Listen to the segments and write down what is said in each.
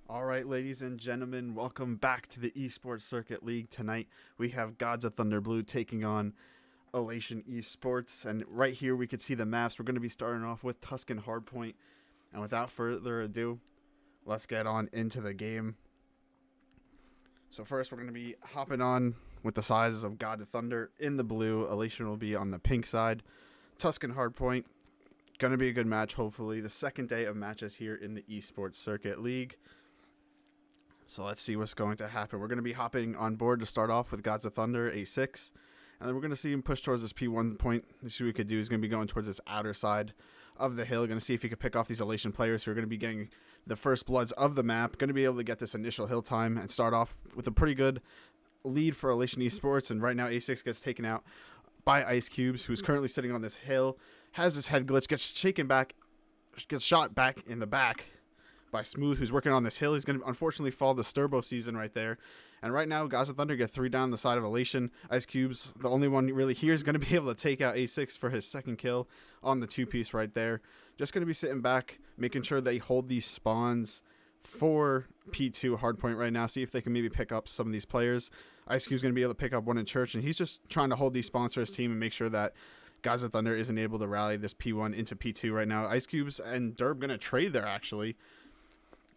All right, ladies and gentlemen, welcome back to the Esports Circuit League. Tonight we have Gods of Thunder Blue taking on Elation Esports, and right here we can see the maps. We're going to be starting off with Tuscan Hardpoint, and without further ado, let's get on into the game. So first we're going to be hopping on with the sides of God of Thunder in the blue. Elation will be on the pink side. Tuscan Hardpoint, going to be a good match, hopefully. The second day of matches here in the Esports Circuit League. So let's see what's going to happen. We're going to be hopping on board to start off with Gods of Thunder, A6. And then we're going to see him push towards this P1 point. Let's see what we could do. He's going to be going towards this outer side of the hill. Going to see if he could pick off these Elation players who are going to be getting the first bloods of the map. Going to be able to get this initial hill time and start off with a pretty good lead for Elation Esports. And right now A6 gets taken out by Ice Cubes, who's currently sitting on this hill. Has his head glitch, gets shaken back, gets shot back in the back by Smooth, who's working on this hill. He's going to unfortunately fall the Sturbo season right there. And right now, Gods of Thunder get 3 down the side of Elation. Ice Cubes, the only one really here, is going to be able to take out A6 for his second kill on the 2-piece right there. Just going to be sitting back, making sure they hold these spawns for P2 Hardpoint right now. See if they can maybe pick up some of these players. Ice Cube's going to be able to pick up one in Church, and he's just trying to hold these spawns for his team and make sure that Gods of Thunder isn't able to rally this P1 into P2 right now. Ice Cubes and Derb going to trade there, actually.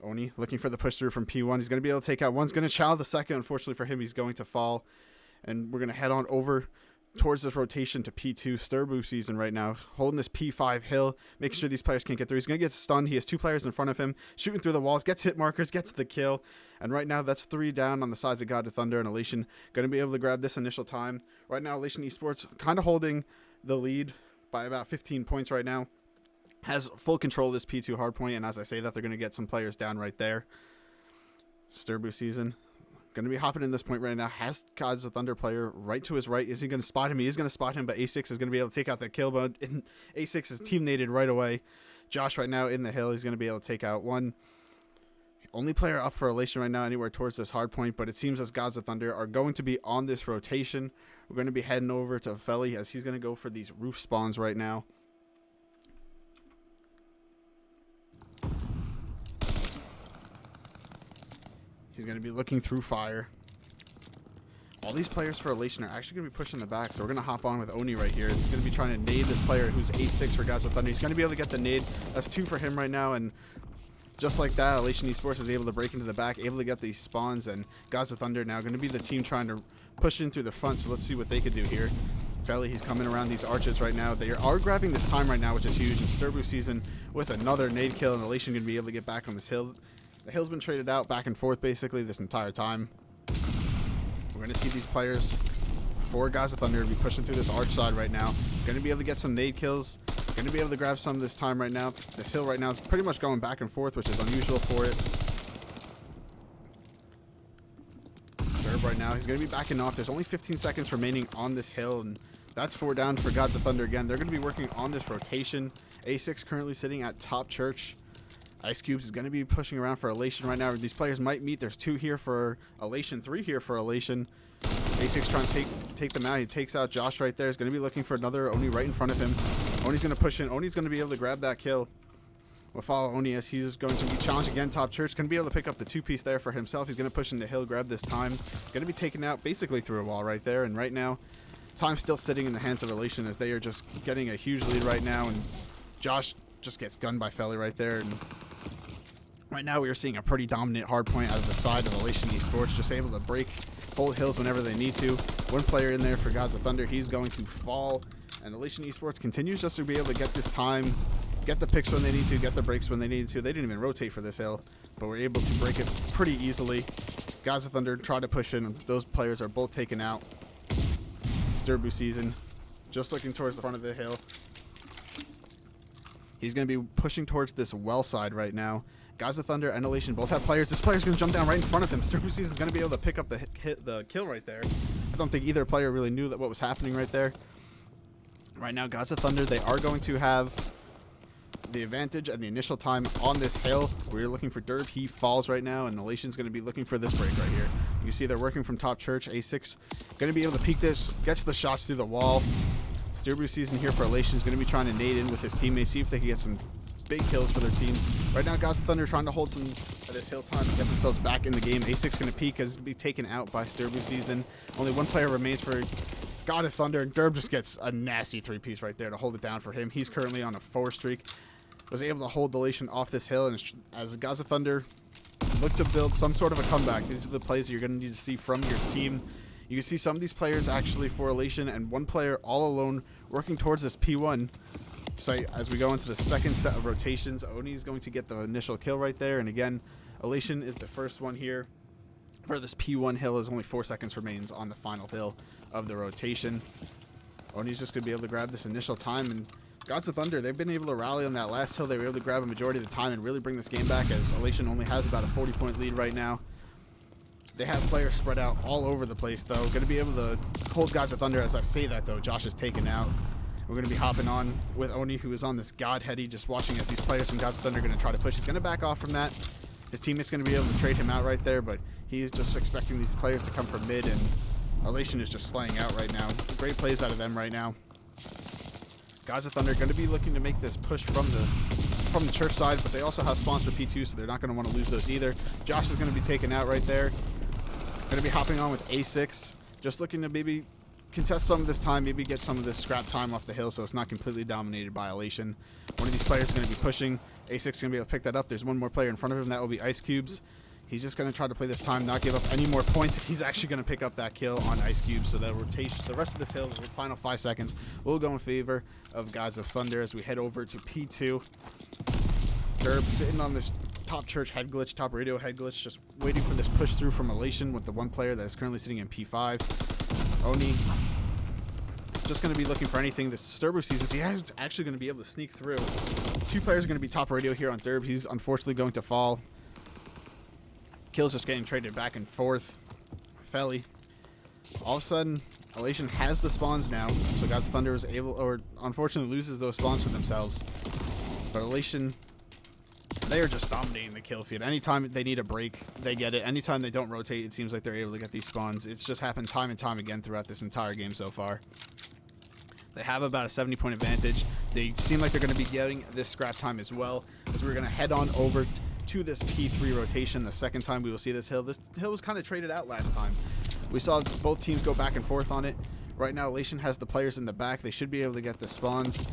Oni looking for the push through from P1. He's going to be able to take out one's going to chow the second. Unfortunately for him, he's going to fall. And we're going to head on over towards this rotation to P2 Sturbo season right now. Holding this P5 hill, making sure these players can't get through. He's going to get stunned. He has 2 players in front of him, shooting through the walls, gets hit markers, gets the kill. And right now, that's 3 down on the sides of God of Thunder, and Elation going to be able to grab this initial time. Right now, Elation Esports kind of holding the lead by about 15 points right now. Has full control of this P2 hardpoint, and as I say that, they're going to get some players down right there. Sturbo season. Going to be hopping in this point right now. Has Gods of Thunder player right to his right. Is he going to spot him? He is going to spot him, but A6 is going to be able to take out that kill, but A6 is team-nated right away. Josh right now in the hill. He's going to be able to take out one. Only player up for Elation right now anywhere towards this hardpoint, but it seems as Gods of Thunder are going to be on this rotation. We're going to be heading over to Feli as he's going to go for these roof spawns right now. He's going to be looking through fire. All these players for Elation are actually going to be pushing the back, so we're going to hop on with Oni right here. He's going to be trying to nade this player who's A6 for Gods of Thunder. He's going to be able to get the nade. That's 2 for him right now, and just like that, Elation Esports is able to break into the back, able to get these spawns, and Gods of Thunder now going to be the team trying to push in through the front, so let's see what they could do here. Feli, he's coming around these arches right now. They are grabbing this time right now, which is huge, and Sturbo season with another nade kill, and Elation going to be able to get back on this hill. The hill's been traded out back and forth basically this entire time. We're going to see these players for Gods of Thunder be pushing through this arch side right now. Going to be able to get some nade kills. Going to be able to grab some this time right now. This hill right now is pretty much going back and forth, which is unusual for it. Derb right now, he's going to be backing off. There's only 15 seconds remaining on this hill, and that's 4 down for Gods of Thunder again. They're going to be working on this rotation. A6 currently sitting at top Church. Ice Cubes is going to be pushing around for Elation right now. These players might meet. There's 2 here for Elation, 3 here for Elation. A6 trying to take them out. He takes out Josh right there. He's going to be looking for another Oni right in front of him. Oni's going to push in. Oni's going to be able to grab that kill. We'll follow Oni as he's going to be challenged again. Top Church going to be able to pick up the 2-piece there for himself. He's going to push into hill, grab this time. Going to be taken out basically through a wall right there. And right now, time's still sitting in the hands of Elation as they are just getting a huge lead right now. And Josh just gets gunned by Feli right there. And right now we are seeing a pretty dominant hardpoint out of the side of Elation Esports, just able to hold hills whenever they need to. One player in there for Gods of Thunder, he's going to fall, and Elation Esports continues just to be able to get this time, get the picks when they need to, get the breaks when they need to. They didn't even rotate for this hill, but we're able to break it pretty easily. Gods of Thunder try to push in, those players are both taken out. Sturbo season, just looking towards the front of the hill. He's going to be pushing towards this well side right now. Gods of Thunder and Elation both have players. This player's going to jump down right in front of him. Sturbo Season's going to be able to pick up the kill right there. I don't think either player really knew that what was happening right there. Right now, Gods of Thunder, they are going to have the advantage and the initial time on this hill. We're looking for Derb. He falls right now, and Elation's going to be looking for this break right here. You see they're working from top Church. A6 going to be able to peek this, gets the shots through the wall. Sturbo Season here for Elation is going to be trying to nade in with his teammates, see if they can get some big kills for their team. Right now, Gods of Thunder trying to hold some of this hill time and get themselves back in the game. A6 going to peek as going to be taken out by Sturbu Season. Only one player remains for God of Thunder, and Derb just gets a nasty 3-piece right there to hold it down for him. He's currently on a 4 streak. Was able to hold Elation off this hill, and as Gods of Thunder look to build some sort of a comeback, these are the plays that you're going to need to see from your team. You can see some of these players actually for Elation, and one player all alone working towards this P1. So as we go into the second set of rotations, Oni is going to get the initial kill right there. And again, Elation is the first one here. For this P1 hill, is only 4 seconds remains on the final hill of the rotation. Oni's just going to be able to grab this initial time. And Gods of Thunder, they've been able to rally on that last hill. They were able to grab a majority of the time and really bring this game back, as Elation only has about a 40-point lead right now. They have players spread out all over the place, though. Going to be able to hold Gods of Thunder. As I say that, though, Josh is taken out. We're going to be hopping on with Oni, who is on this God Heady, just watching as these players from Gods of Thunder are going to try to push. He's going to back off from that. His teammate's going to be able to trade him out right there, but he's just expecting these players to come from mid, and Elation is just slaying out right now. Great plays out of them right now. Gods of Thunder going to be looking to make this push from the church side, but they also have spawns for P2, so they're not going to want to lose those either. Josh is going to be taken out right there. Going to be hopping on with A6, just looking to maybe contest some of this time, maybe get some of this scrap time off the hill so it's not completely dominated by Elation. One of these players is going to be pushing. A6 is going to be able to pick that up. There's one more player in front of him. That will be Ice Cubes. He's just going to try to play this time, not give up any more points. He's actually going to pick up that kill on Ice Cubes, so that rotation, the rest of this hill, the final 5 seconds, will go in favor of Gods of Thunder as we head over to P2. Derb sitting on this top church head glitch, top radio head glitch, just waiting for this push through from Elation with the one player that is currently sitting in P5. Oni just going to be looking for anything. This Sturbu Season, he's actually going to be able to sneak through. 2 players are going to be top radio here on Derb. He's unfortunately going to fall. Kills just getting traded back and forth. Felly. All of a sudden, Elation has the spawns now, so Gods of Thunder is able, or unfortunately loses those spawns for themselves. But Elation, they are just dominating the kill feed. Anytime they need a break, they get it. Anytime they don't rotate, it seems like they're able to get these spawns. It's just happened time and time again throughout this entire game so far. They have about a 70-point advantage. They seem like they're going to be getting this scrap time as well, as we're going to head on over to this P3 rotation. The second time we will see this hill. This hill was kind of traded out last time. We saw both teams go back and forth on it. Right now, Elation has the players in the back. They should be able to get the spawns.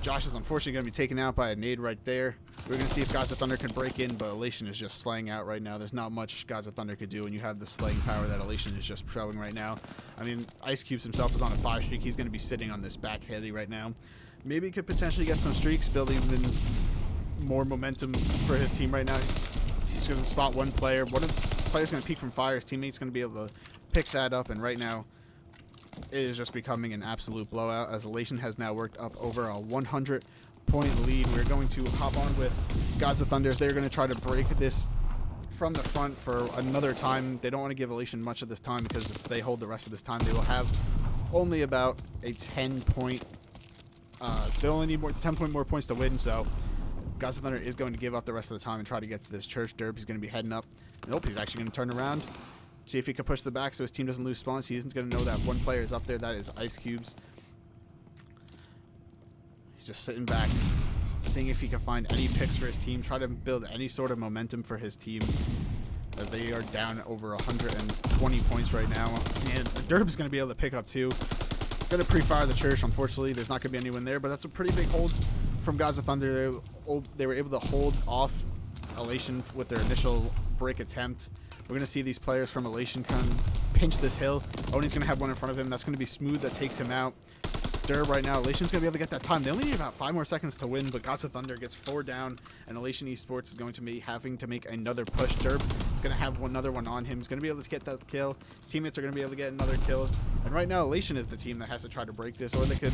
Josh is unfortunately going to be taken out by a nade right there. We're going to see if Gods of Thunder can break in, but Elation is just slaying out right now. There's not much Gods of Thunder could do when you have the slaying power that Elation is just showing right now. I mean, Ice Cubes himself is on a 5 streak. He's going to be sitting on this back heady right now. Maybe he could potentially get some streaks, build even more momentum for his team right now. He's going to spot one player. One of the players going to peek from fire. His teammate's going to be able to pick that up, and right now it is just becoming an absolute blowout as Elation has now worked up over a 100-point lead. We're going to hop on with Gods of Thunder. They're going to try to break this from the front for another time. They don't want to give Elation much of this time, because if they hold the rest of this time, they will have only about a 10-point. They only need 10 more points to win, so Gods of Thunder is going to give up the rest of the time and try to get to this church. Derb, he's going to be heading up. Nope, he's actually going to turn around. See if he can push the back so his team doesn't lose spawns. He isn't going to know that one player is up there. That is Ice Cubes. He's just sitting back, seeing if he can find any picks for his team, try to build any sort of momentum for his team, as they are down over 120 points right now. And Derb is going to be able to pick up too. Going to pre-fire the church. Unfortunately, there's not going to be anyone there, but that's a pretty big hold from Gods of Thunder. They were able to hold off Elation with their initial break attempt. We're going to see these players from Elation kind of pinch this hill. Oni's going to have one in front of him. That's going to be Smooth that takes him out. Derb right now. Elation's going to be able to get that time. They only need about 5 more seconds to win, but Gods of Thunder gets 4 down, and Elation Esports is going to be having to make another push. Derb is going to have another one on him. He's going to be able to get that kill. His teammates are going to be able to get another kill. And right now, Elation is the team that has to try to break this, or they could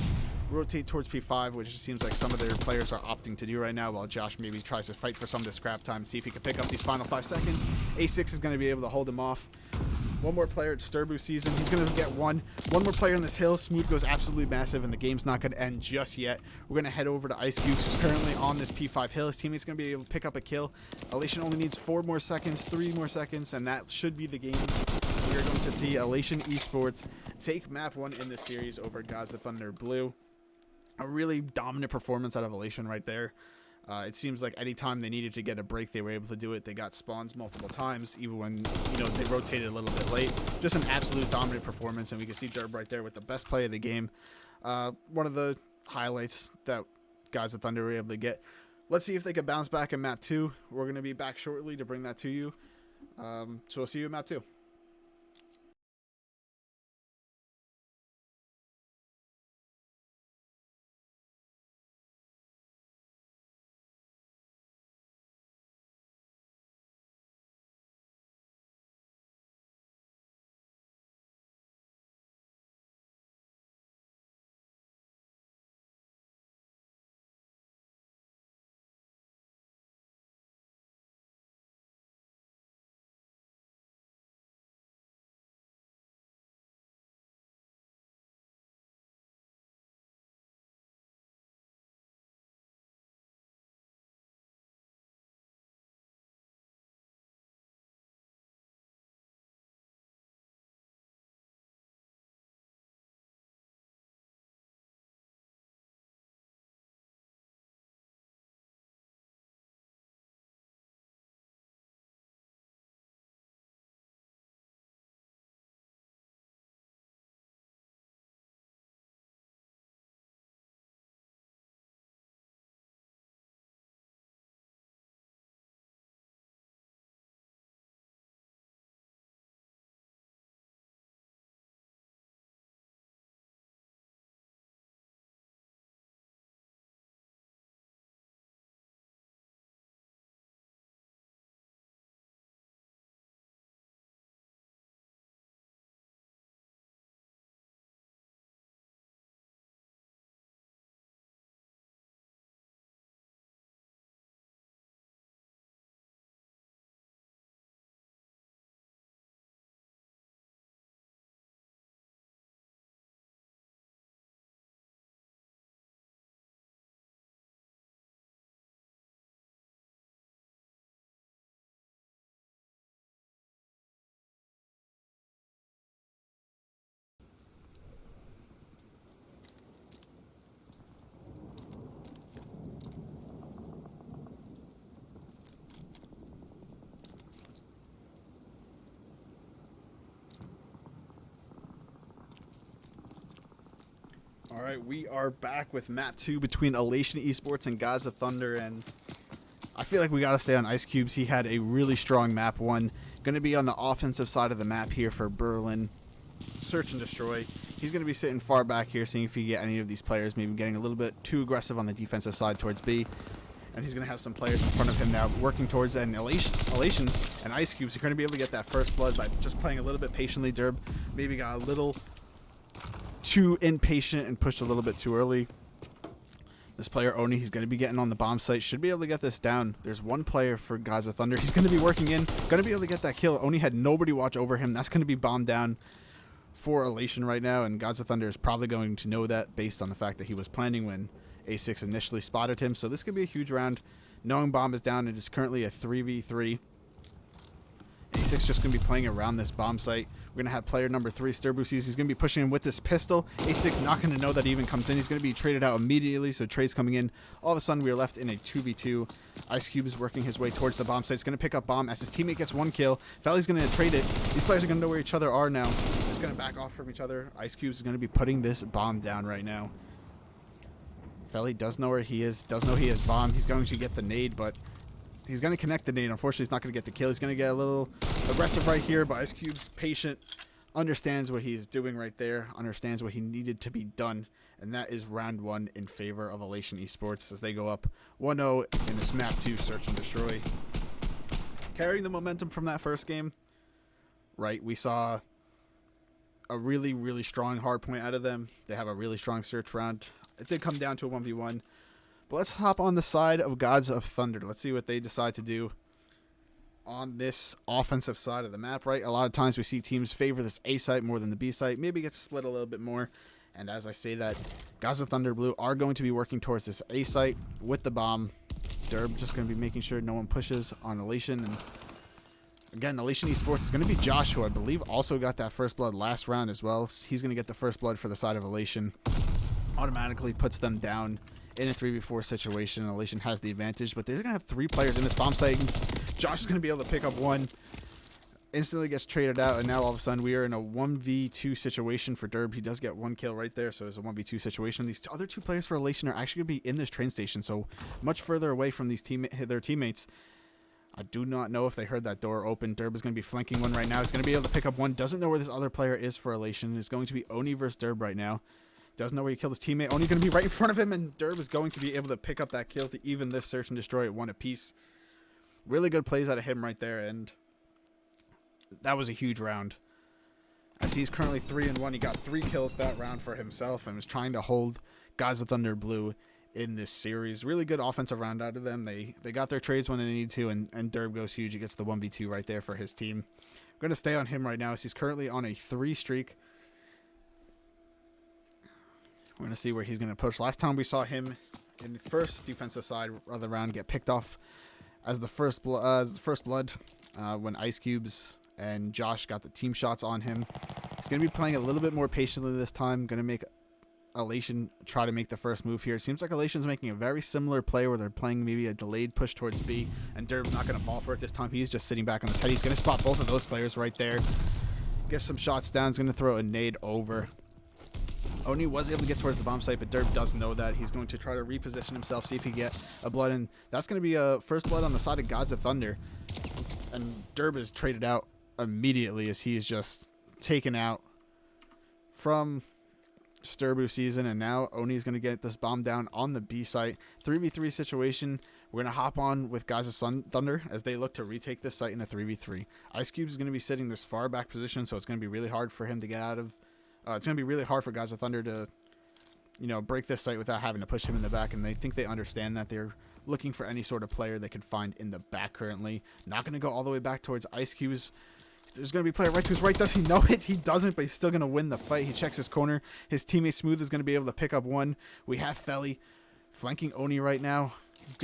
rotate towards P5, which it seems like some of their players are opting to do right now, while Josh maybe tries to fight for some of the scrap time, see if he can pick up these final 5 seconds. A6 is going to be able to hold him off. One more player at Sturbu Season. He's going to get one more player on this hill. Smooth goes absolutely massive, and the game's not going to end just yet. We're going to head over to Ice Cubes, who's currently on this P5 hill. His teammate's going to be able to pick up a kill. Elation only needs 4 more seconds, 3 more seconds, and that should be the game. We are going to see Elation Esports take map 1 in this series over Gods of Thunder Blue. A really dominant performance out of Elation right there. It seems like anytime they needed to get a break, they were able to do it. They got spawns multiple times, even when, they rotated a little bit late. Just an absolute dominant performance, and we can see Derb right there with the best play of the game. One of the highlights that Gods of Thunder were able to get. Let's see if they can bounce back in map 2. We're going to be back shortly to bring that to you. So we'll see you in map 2. All right, we are back with map 2 between Elation Esports and Gods of Thunder, and I feel like we got to stay on Ice Cubes. He had a really strong map 1. Going to be on the offensive side of the map here for Berlin. Search and destroy. He's going to be sitting far back here, seeing if he can get any of these players, maybe getting a little bit too aggressive on the defensive side towards B. And he's going to have some players in front of him now working towards an Elation and Ice Cubes. He's going to be able to get that first blood by just playing a little bit patiently. Derb maybe got a little too impatient and pushed a little bit too early. This player, Oni, he's going to be getting on the bomb site. Should be able to get this down. There's one player for Gods of Thunder. He's going to be working in. Going to be able to get that kill. Oni had nobody watch over him. That's going to be bombed down for Elation right now. And Gods of Thunder is probably going to know that based on the fact that he was planning when A6 initially spotted him. So this could be a huge round. Knowing bomb is down, it is currently a 3v3. A6 just going to be playing around this bomb site. We're going to have player number 3, Sturbu sees he's going to be pushing in with this pistol. A6 not going to know that he even comes in. He's going to be traded out immediately, so trade's coming in. All of a sudden, we are left in a 2v2. Ice Cube is working his way towards the bomb site. He's going to pick up bomb as his teammate gets 1 kill. Valley's going to trade it. These players are going to know where each other are now. Just going to back off from each other. Ice Cube is going to be putting this bomb down right now. Valley does know where he is, does know he has bomb. He's going to get the nade, but he's going to connect the nade. Unfortunately, he's not going to get the kill. He's going to get a little aggressive right here, but Ice Cube's patient, understands what he's doing right there, understands what he needed to be done, and that is round 1 in favor of Elation Esports as they go up 1-0 in this map 2 search and destroy. Carrying the momentum from that first game, right, we saw a really, really strong hard point out of them. They have a really strong search round. It did come down to a 1v1. But let's hop on the side of Gods of Thunder. Let's see what they decide to do on this offensive side of the map, right? A lot of times we see teams favor this A site more than the B site. Maybe it gets split a little bit more. And as I say that, Gods of Thunder Blue are going to be working towards this A site with the bomb. Derb just going to be making sure no one pushes on Elation. And again, Elation Esports is going to be Josh, who I believe also got that first blood last round as well. He's going to get the first blood for the side of Elation. Automatically puts them down in a 3v4 situation. Elation has the advantage, but they're going to have 3 players in this bomb site. Josh is going to be able to pick up 1. Instantly gets traded out, and now all of a sudden we are in a 1v2 situation for Derb. He does get 1 kill right there, so it's a 1v2 situation. These other 2 players for Elation are actually going to be in this train station, so much further away from their teammates. I do not know if they heard that door open. Derb is going to be flanking 1 right now. He's going to be able to pick up 1. Doesn't know where this other player is for Elation. It's going to be Oni versus Derb right now. Doesn't know where he killed his teammate. Oni going to be right in front of him, and Derb is going to be able to pick up that kill to even this search and destroy at 1 apiece. Really good plays out of him right there, and that was a huge round. As he's currently 3-1, he got 3 kills that round for himself and was trying to hold Gods of Thunder Blue in this series. Really good offensive round out of them. They got their trades when they need to, and Derb goes huge. He gets the 1v2 right there for his team. We're going to stay on him right now as he's currently on a 3 streak. We're going to see where he's going to push. Last time we saw him in the first defensive side of the round get picked off as the first blood when Ice Cubes and Josh got the team shots on him. He's going to be playing a little bit more patiently this time. Going to make Elation try to make the first move here. It seems like Elation's making a very similar play where they're playing maybe a delayed push towards B, and Derb's not going to fall for it this time. He's just sitting back on his head. He's going to spot both of those players right there. Get some shots down. He's going to throw a nade over. Oni was able to get towards the bomb site, but Derb does know that. He's going to try to reposition himself, see if he can get a blood, and that's going to be a first blood on the side of Gods of Thunder. And Derb is traded out immediately as he is just taken out from Sturbu season, and now Oni is going to get this bomb down on the B site. 3v3 situation. We're going to hop on with Gods of Thunder as they look to retake this site in a 3v3. Ice Cube is going to be sitting this far back position, so it's going to be really hard for him to get out of. It's going to be really hard for Gods of Thunder to, break this site without having to push him in the back, and they think they understand that. They're looking for any sort of player they could find in the back currently. Not going to go all the way back towards Ice Cubes. There's going to be a player right to his right. Does he know it? He doesn't, but he's still going to win the fight. He checks his corner. His teammate Smooth is going to be able to pick up 1. We have Felly flanking Oni right now.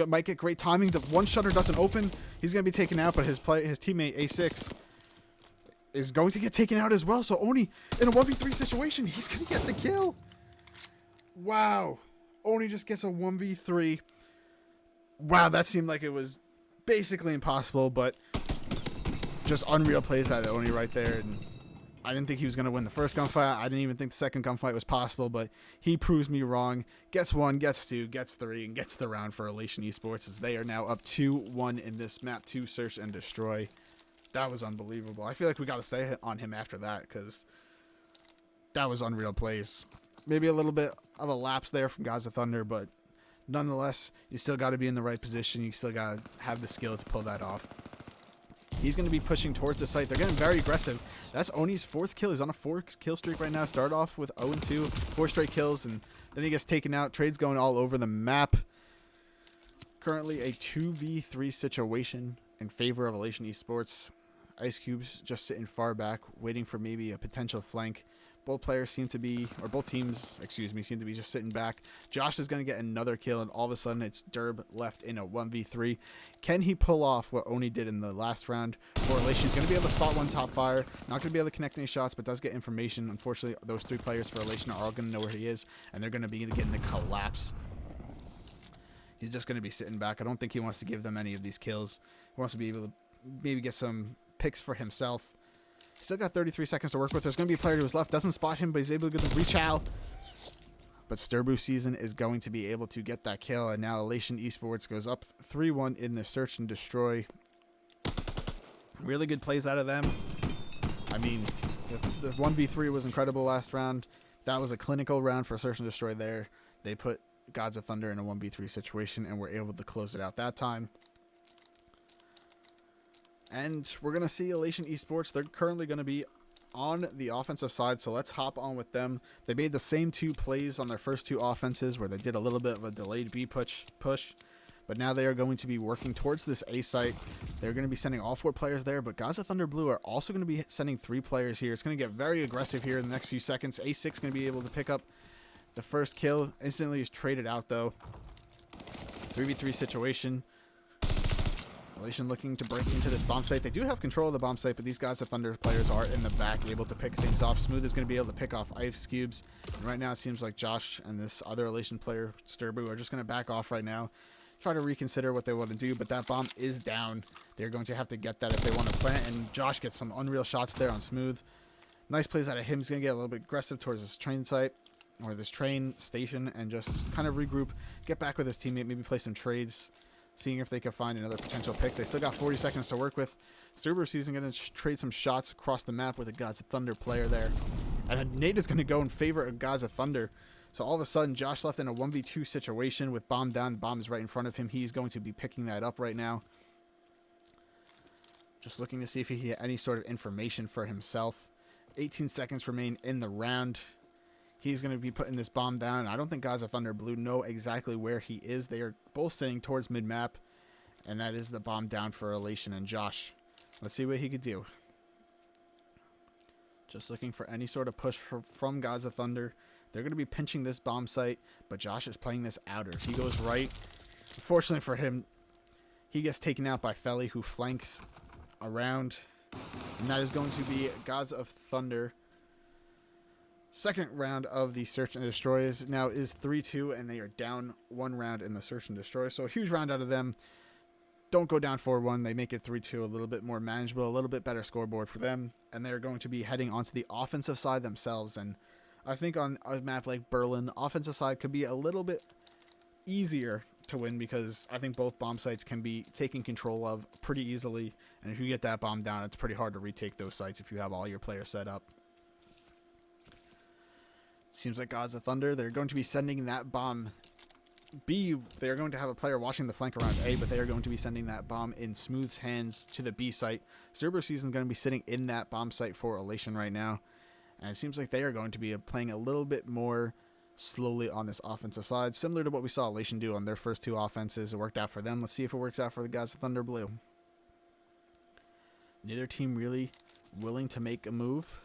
Might get great timing. The 1 shutter doesn't open. He's going to be taken out, but his teammate A6 is going to get taken out as well. So Oni in a 1v3 situation, he's going to get the kill. Wow. Oni just gets a 1v3. Wow, that seemed like it was basically impossible, but just unreal plays out of Oni right there. And I didn't think he was going to win the first gunfight. I didn't even think the second gunfight was possible, but he proves me wrong. Gets 1, gets 2, gets 3, and gets the round for Elation Esports as they are now up 2-1 in this map 2 search and destroy. That was unbelievable. I feel like we got to stay on him after that because that was unreal plays. Maybe a little bit of a lapse there from Gods of Thunder, but nonetheless, you still got to be in the right position. You still got to have the skill to pull that off. He's going to be pushing towards the site. They're getting very aggressive. That's Oni's 4th kill. He's on a 4-kill streak right now. Start off with 0-2, 4 straight kills, and then he gets taken out. Trades going all over the map. Currently a 2v3 situation in favor of Elation Esports. Ice Cubes just sitting far back, waiting for maybe a potential flank. Both players seem to be, or both teams, seem to be just sitting back. Josh is going to get another kill, and all of a sudden it's Derb left in a 1v3. Can he pull off what Oni did in the last round? For Elation, he's going to be able to spot 1 top fire. Not going to be able to connect any shots, but does get information. Unfortunately, those 3 players for Elation are all going to know where he is, and they're going to be getting the collapse. He's just going to be sitting back. I don't think he wants to give them any of these kills. He wants to be able to maybe get some picks for himself. Still got 33 seconds to work with. There's going to be a player to his left. Doesn't spot him, but he's able to get the reach out. But Sturbu Season is going to be able to get that kill. And now Elation Esports goes up 3-1 in the search and destroy. Really good plays out of them. I mean, the 1v3 was incredible last round. That was a clinical round for search and destroy there. They put Gods of Thunder in a 1v3 situation and were able to close it out that time. And we're going to see Elation Esports. They're currently going to be on the offensive side, so let's hop on with them. They made the same 2 plays on their first 2 offenses where they did a little bit of a delayed B push, but now they are going to be working towards this A site. They're going to be sending all 4 players there, but Gods of Thunder Blue are also going to be sending 3 players here. It's going to get very aggressive here in the next few seconds. A6 going to be able to pick up the first kill. Instantly is traded out, though. 3v3 situation. Elation looking to break into this bomb site. They do have control of the bomb site, but these Gods of Thunder players are in the back, able to pick things off. Smooth is going to be able to pick off ice cubes. And right now it seems like Josh and this other Elation player, Sturbu, are just going to back off right now. Try to reconsider what they want to do, but that bomb is down. They're going to have to get that if they want to plant, and Josh gets some unreal shots there on Smooth. Nice plays out of him. He's going to get a little bit aggressive towards this train site, or this train station, and just kind of regroup, get back with his teammate, maybe play some trades, seeing if they can find another potential pick. They still got 40 seconds to work with. Cerberus is going to trade some shots across the map with a Gods of Thunder player there. And Nate is going to go in favor of Gods of Thunder. So all of a sudden, Josh left in a 1v2 situation with bomb down. The bomb is right in front of him. He's going to be picking that up right now. Just looking to see if he can get any sort of information for himself. 18 seconds remain in the round. He's going to be putting this bomb down. I don't think Gods of Thunder Blue know exactly where he is. They are both sitting towards mid-map. And that is the bomb down for Elation and Josh. Let's see what he could do. Just looking for any sort of push from Gods of Thunder. They're going to be pinching this bomb site, but Josh is playing this outer. If he goes right, unfortunately for him, he gets taken out by Felly, who flanks around. And that is going to be Gods of Thunder. Second round of the Search and Destroy is now is 3-2, and they are down one round in the Search and Destroy. So a huge round out of them. Don't go down 4-1. They make it 3-2, a little bit more manageable, a little bit better scoreboard for them. And they're going to be heading onto the offensive side themselves. And I think on a map like Berlin, offensive side could be a little bit easier to win, because I think both bomb sites can be taken control of pretty easily. And if you get that bomb down, it's pretty hard to retake those sites if you have all your players set up. Seems like Gods of Thunder, they're going to be sending that bomb B. They're going to have a player watching the flank around A, but they are going to be sending that bomb in Smooth's hands to the B site. Cerberus Season is going to be sitting in that bomb site for Elation right now. And it seems like they are going to be playing a little bit more slowly on this offensive side, similar to what we saw Elation do on their first two offenses. It worked out for them. Let's see if it works out for the Gods of Thunder Blue. Neither team really willing to make a move.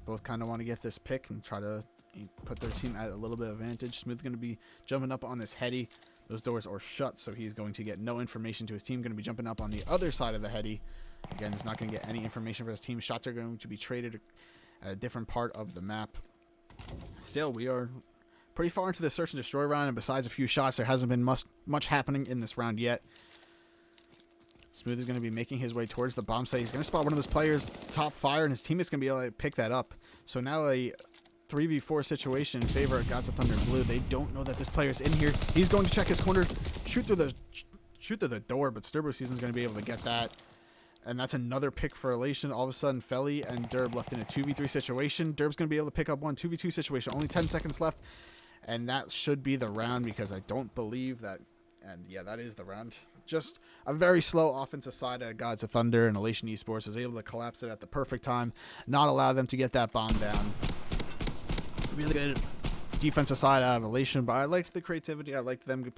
Both kind of want to get this pick and try to put their team at a little bit of advantage. Smooth going to be jumping up on this heady. Those doors are shut, so he's going to get no information to his team. Going to be jumping up on the other side of the heady. Again, he's not going to get any information for his team. Shots are going to be traded at a different part of the map. Still, we are pretty far into the Search and Destroy round, and besides a few shots, there hasn't been much happening in this round yet. Smooth is going to be making his way towards the bomb site. He's going to spot one of those players, top fire, and his teammate's going to be able to pick that up. So now a 3v4 situation in favor of Gods of Thunder Blue. They don't know that this player is in here. He's going to check his corner, shoot through the door, but Sturbo Season's going to be able to get that. And that's another pick for Elation. All of a sudden, Felly and Derb left in a 2v3 situation. Derb's going to be able to pick up one 2v2 situation. Only 10 seconds left. And that should be the round, because I don't believe that. And yeah, that is the round. Just a very slow offensive side at Gods of Thunder, and Elation Esports was able to collapse it at the perfect time, not allow them to get that bomb down. Really good defensive side out of Elation, but I liked the creativity. I liked them,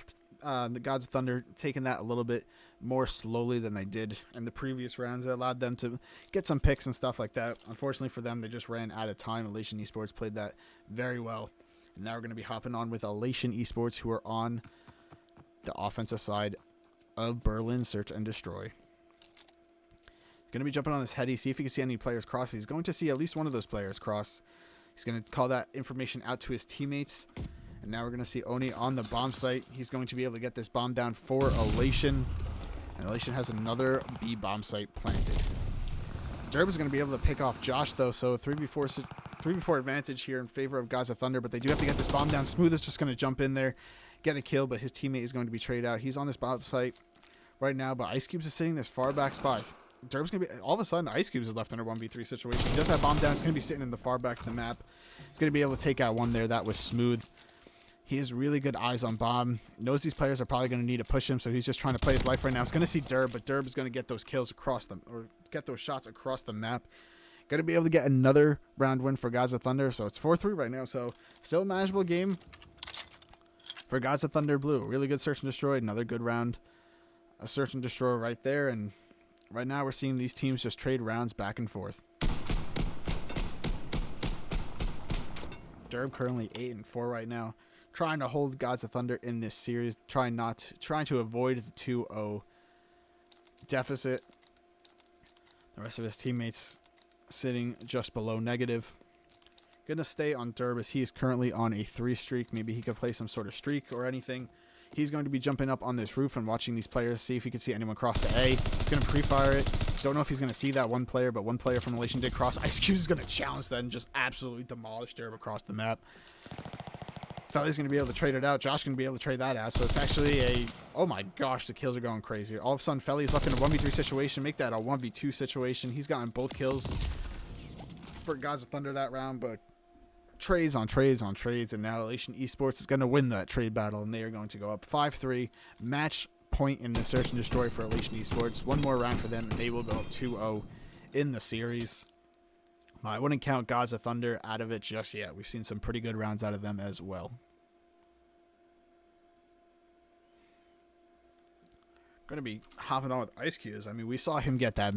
the Gods of Thunder, taking that a little bit more slowly than they did in the previous rounds. It allowed them to get some picks and stuff like that. Unfortunately for them, they just ran out of time. Elation Esports played that very well. And now we're going to be hopping on with Elation Esports, who are on the offensive side of Berlin Search and Destroy. He's going to be jumping on this heady, see if he can see any players cross. He's going to see at least one of those players cross. He's going to call that information out to his teammates. And now we're going to see Oni on the bomb site. He's going to be able to get this bomb down for Elation. And Elation has another B bomb site planted. Derb is going to be able to pick off Josh, though, so 3v4 advantage here in favor of Gods of Thunder, but they do have to get this bomb down. Smooth is just going to jump in there, get a kill, but his teammate is going to be traded out. He's on this bomb site right now, but Ice Cubes is sitting this far back spot. Derb's going to be, all of a sudden, Ice Cubes is left in a 1v3 situation. He does have bomb down. He's going to be sitting in the far back of the map. He's going to be able to take out one there. That was Smooth. He has really good eyes on bomb. Knows these players are probably going to need to push him, so he's just trying to play his life right now. He's going to see Derb, but Derb is going to get those kills across them, or get those shots across the map. Going to be able to get another round win for Gods of Thunder, so it's 4-3 right now. So still a manageable game for Gods of Thunder Blue. Really good Search and Destroy. Another good round. A Search and Destroy right there, and right now we're seeing these teams just trade rounds back and forth. Derb currently 8-4 right now, trying to hold Gods of Thunder in this series, trying to avoid the 2-0 deficit. The rest of his teammates sitting just below negative. Gonna stay on Derb as he is currently on a 3 streak. Maybe he could play some sort of streak or anything. He's going to be jumping up on this roof and watching these players, see if he can see anyone cross to A. He's going to pre-fire it. Don't know if he's going to see that one player, but one player from Elation did cross. Ice Cube is going to challenge that and just absolutely demolish Derb across the map. Felly's going to be able to trade it out. Josh going to be able to trade that out. So it's actually a... Oh my gosh, the kills are going crazy. All of a sudden, Felly's left in a 1v3 situation. Make that a 1v2 situation. He's gotten both kills for Gods of Thunder that round, but trades on trades on trades, and now Elation Esports is going to win that trade battle, and they are going to go up 5-3. Match point in the search and destroy for Elation Esports. One more round for them, and they will go up 2-0 in the series. I wouldn't count Gods of Thunder out of it just yet. We've seen some pretty good rounds out of them as well. Going to be hopping on with Ice Cubes. I mean, we saw him get that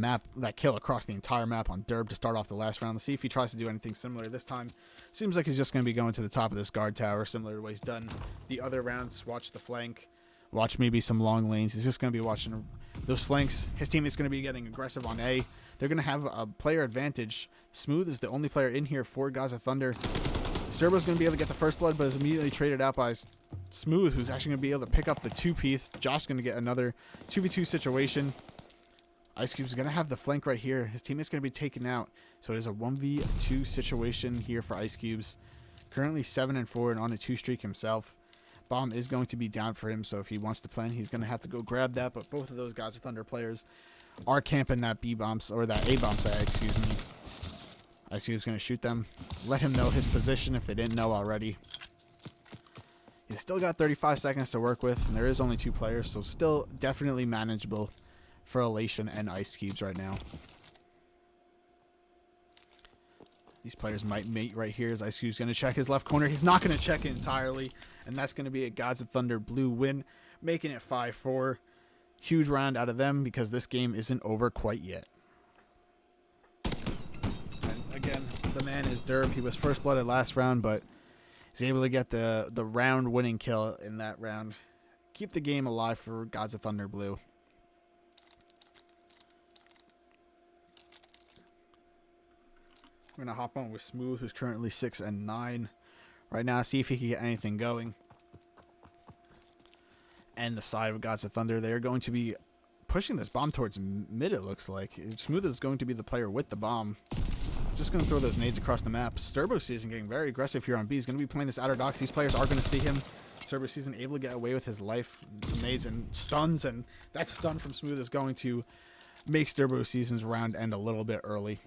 kill across the entire map on Derb to start off the last round. Let's see if he tries to do anything similar this time. Seems like he's just going to be going to the top of this guard tower, similar to what he's done the other rounds. Watch the flank. Watch maybe some long lanes. He's just going to be watching those flanks. His team is going to be getting aggressive on A. They're going to have a player advantage. Smooth is the only player in here for Gods of Thunder. Sturbo's going to be able to get the first blood, but is immediately traded out by Smooth, who's actually going to be able to pick up the 2-piece. Josh is going to get another 2v2 situation. Ice Cube's going to have the flank right here. His teammate's going to be taken out. So it is a 1v2 situation here for Ice Cubes. Currently 7-4 and on a 2 streak himself. Bomb is going to be down for him, so if he wants to plan, he's going to have to go grab that. But both of those Gods of Thunder players are camping that B bomb, or that A bomb side, excuse me. Ice Cube's going to shoot them. Let him know his position if they didn't know already. He's still got 35 seconds to work with, and there is only 2 players, so still definitely manageable for Elation and Ice Cubes right now. These players might mate right here as Ice Cube's going to check his left corner. He's not going to check it entirely, and that's going to be a Gods of Thunder blue win, making it 5-4. Huge round out of them because this game isn't over quite yet. And again, the man is Derb. He was first blooded last round, but he's able to get the round winning kill in that round. Keep the game alive for Gods of Thunder blue. We're going to hop on with Smooth, who's currently 6-9 right now. See if he can get anything going. And the side of Gods of Thunder, they're going to be pushing this bomb towards mid, it looks like. Smooth is going to be the player with the bomb. Just going to throw those nades across the map. Sturbo Season getting very aggressive here on B. He's going to be playing this outer docks. These players are going to see him. Sturbo Season able to get away with his life. Some nades and stuns, and that stun from Smooth is going to make Sturbo Season's round end a little bit early.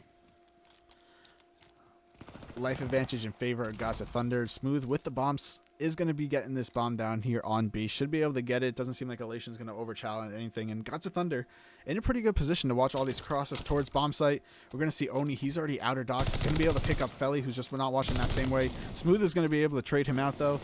Life advantage in favor of Gods of Thunder. Smooth with the bombs is going to be getting this bomb down here on B. Should be able to get it. Doesn't seem like Elation's going to over-challenge anything. And Gods of Thunder in a pretty good position to watch all these crosses towards bomb site. We're going to see Oni. He's already outer docks. He's going to be able to pick up Felly, who's just not watching that same way. Smooth is going to be able to trade him out, though.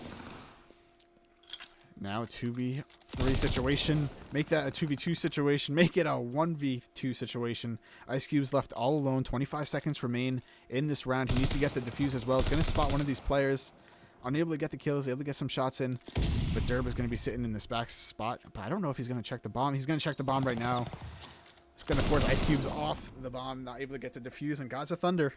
Now a 2v3 situation. Make that a 2v2 situation. Make it a 1v2 situation. Ice Cube's left all alone. 25 seconds remain in this round. He needs to get the defuse as well. He's going to spot one of these players. Unable to get the kills. Able to get some shots in. But Derb is going to be sitting in this back spot. But I don't know if he's going to check the bomb. He's going to check the bomb right now. He's going to force Ice Cubes off the bomb. Not able to get the defuse. And Gods of Thunder,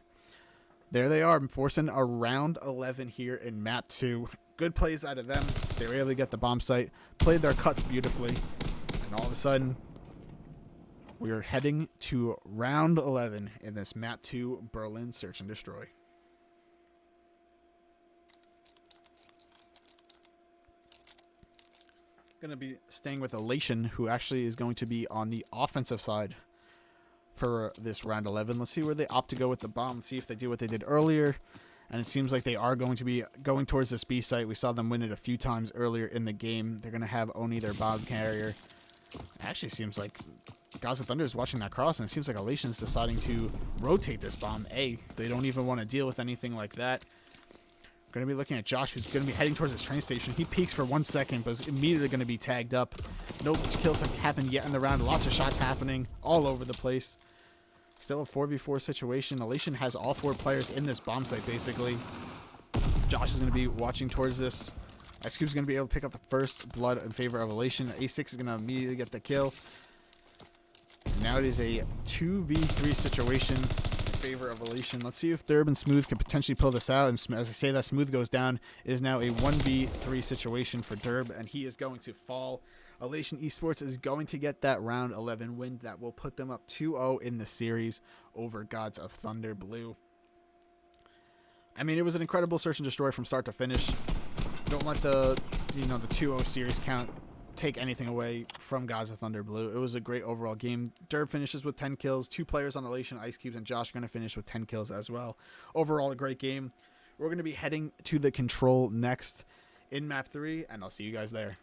there they are. Forcing a round 11 here in map 2. Good plays out of them. They were able to get the bomb site. Played their cuts beautifully. And all of a sudden, we are heading to round 11 in this map 2 Berlin Search and Destroy. Going to be staying with Elation, who actually is going to be on the offensive side for this round 11. Let's see where they opt to go with the bomb. Let's see if they do what they did earlier. And it seems like they are going to be going towards this B site. We saw them win it a few times earlier in the game. They're going to have Oni, their bomb carrier. It actually seems like Gods of Thunder is watching that cross, and it seems like Elation's deciding to rotate this bomb A. They don't even want to deal with anything like that. We're going to be looking at Josh, who's going to be heading towards his train station. He peeks for 1 second, but is immediately going to be tagged up. No kills have happened yet in the round. Lots of shots happening all over the place. Still a 4v4 situation. Elation has all 4 players in this bomb site, basically. Josh is going to be watching towards this. Ice Cube's going to be able to pick up the first blood in favor of Elation. A6 is going to immediately get the kill. now it is a 2v3 situation in favor of Elation. Let's see if Derb and Smooth can potentially pull this out. And as I say that, Smooth goes down. It is now a 1v3 situation for Derb, and he is going to fall. Elation Esports is going to get that round 11 win that will put them up 2-0 in the series over Gods of Thunder Blue. I mean, it was an incredible search and destroy from start to finish. Don't let the 2-0 series count take anything away from Gods of Thunder Blue. It was a great overall game. Derb finishes with 10 kills. 2 players on Elation, Ice Cubes, and Josh are going to finish with 10 kills as well. Overall, a great game. We're going to be heading to the control next in map 3, and I'll see you guys there.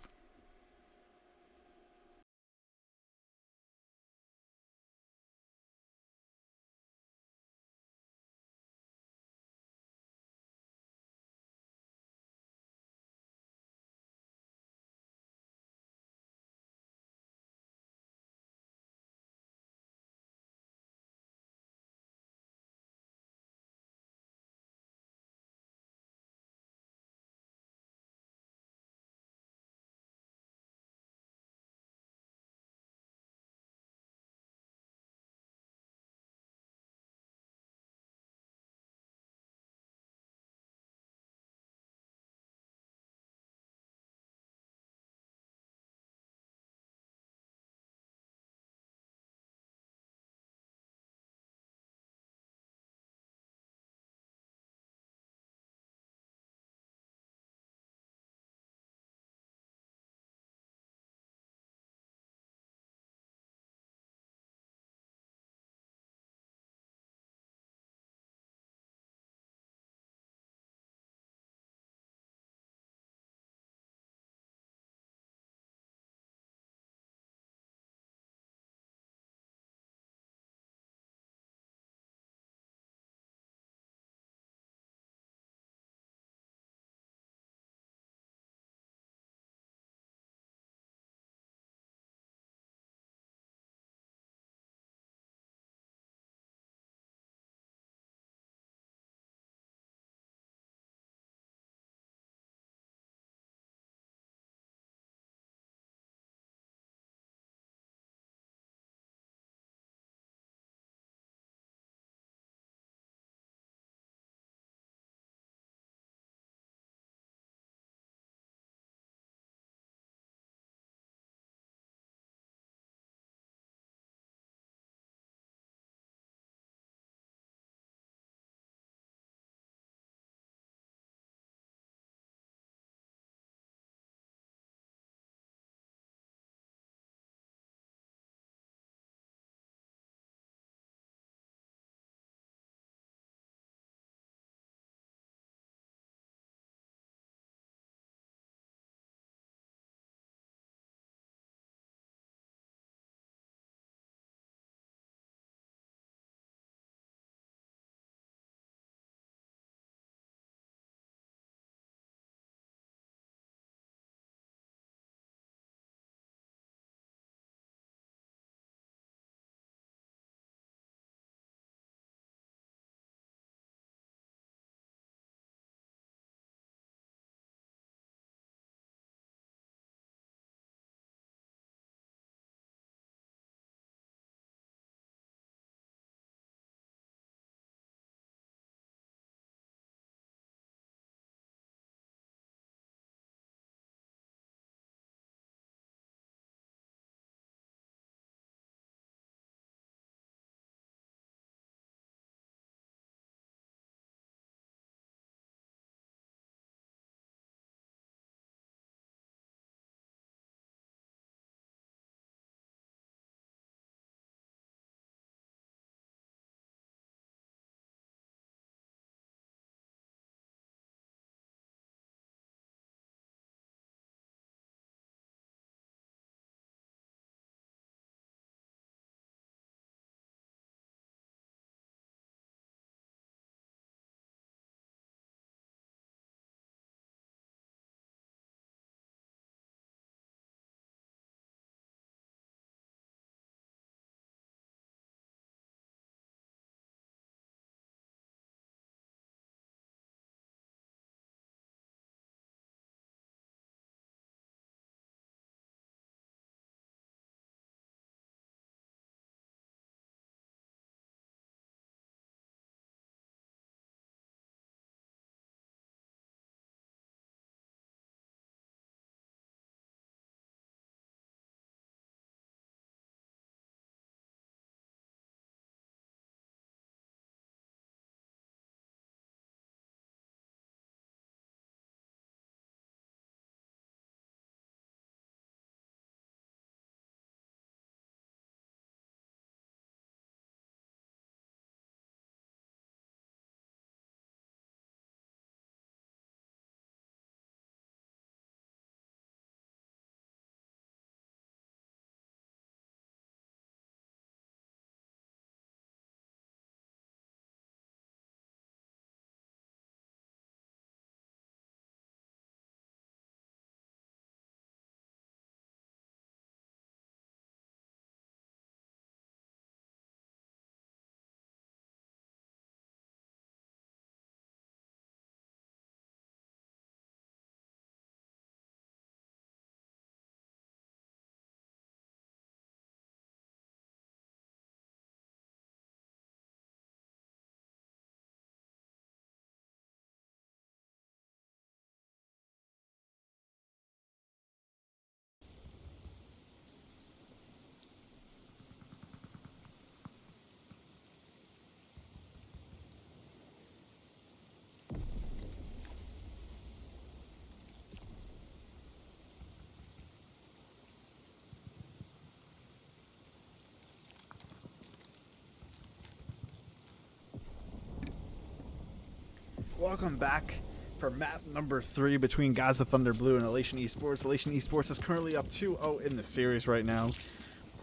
Welcome back for map number 3 between Gods of Thunder Blue and Elation Esports. Elation Esports is currently up 2-0 in the series right now.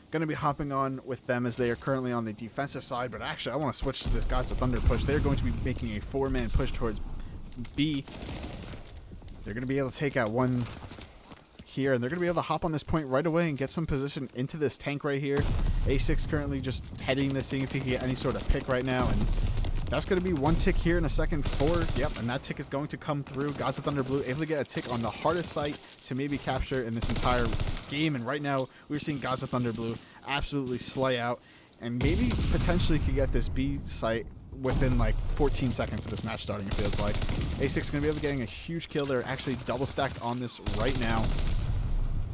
Going to be hopping on with them as they are currently on the defensive side, but actually I want to switch to this Gods of Thunder push. They're going to be making a 4-man push towards B. They're going to be able to take out one here, and they're going to be able to hop on this point right away and get some position into this tank right here. A6 currently just heading this, seeing if he can get any sort of pick right now, and that's going to be one tick here in a second 4. Yep, and that tick is going to come through. Gods of Thunder Blue able to get a tick on the hardest site to maybe capture in this entire game. And right now, we're seeing Gods of Thunder Blue absolutely slay out and maybe potentially could get this B site within like 14 seconds of this match starting, it feels like. A6 is going to be able to getting a huge kill. They're actually double stacked on this right now.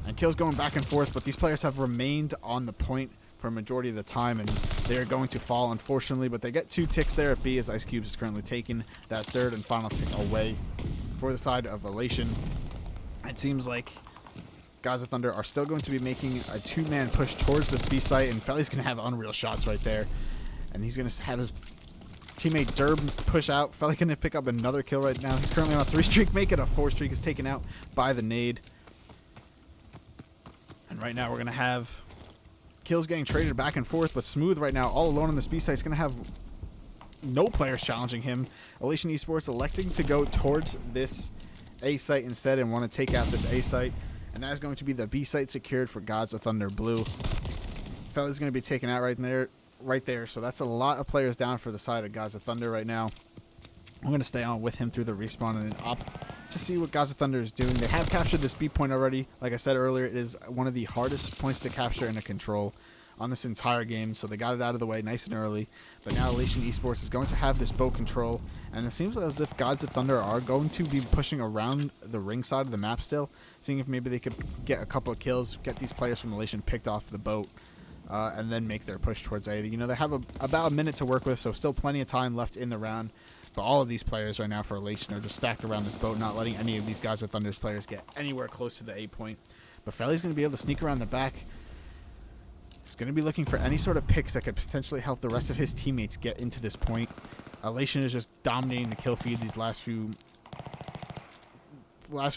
And kills going back and forth, but these players have remained on the point for a majority of the time, and they're going to fall, unfortunately, but they get 2 ticks there at B as Ice Cubes is currently taking that 3rd and final tick away for the side of Elation. It seems like Gods of Thunder are still going to be making a 2-man push towards this B site, and Felly's going to have unreal shots right there, and he's going to have his teammate Derb push out. Felly going to pick up another kill right now. He's currently on a 3 streak, make it a 4 streak. Is taken out by the nade, and right now we're going to have kills getting traded back and forth, but Smooth right now all alone on this B site is going to have no players challenging him. Elation Esports electing to go towards this A site instead and want to take out this A site, and that is going to be the B site secured for Gods of Thunder Blue. Fella's going to be taken out right there, so that's a lot of players down for the side of Gods of Thunder right now. I'm going to stay on with him through the respawn and opt to see what Gods of Thunder is doing. They have captured this B point already. Like I said earlier, it is one of the hardest points to capture in a control on this entire game, so they got it out of the way nice and early. But now Elation Esports is going to have this boat control, and it seems as if Gods of Thunder are going to be pushing around the ring side of the map still, seeing if maybe they could get a couple of kills, get these players from Elation picked off the boat, and then make their push towards A. You know, they have about a minute to work with, so still plenty of time left in the round. But all of these players right now for Elation are just stacked around this boat, not letting any of these Gods of Thunder's players get anywhere close to the A point. But Felly's going to be able to sneak around the back. He's going to be looking for any sort of picks that could potentially help the rest of his teammates get into this point. Elation is just dominating the kill feed these last few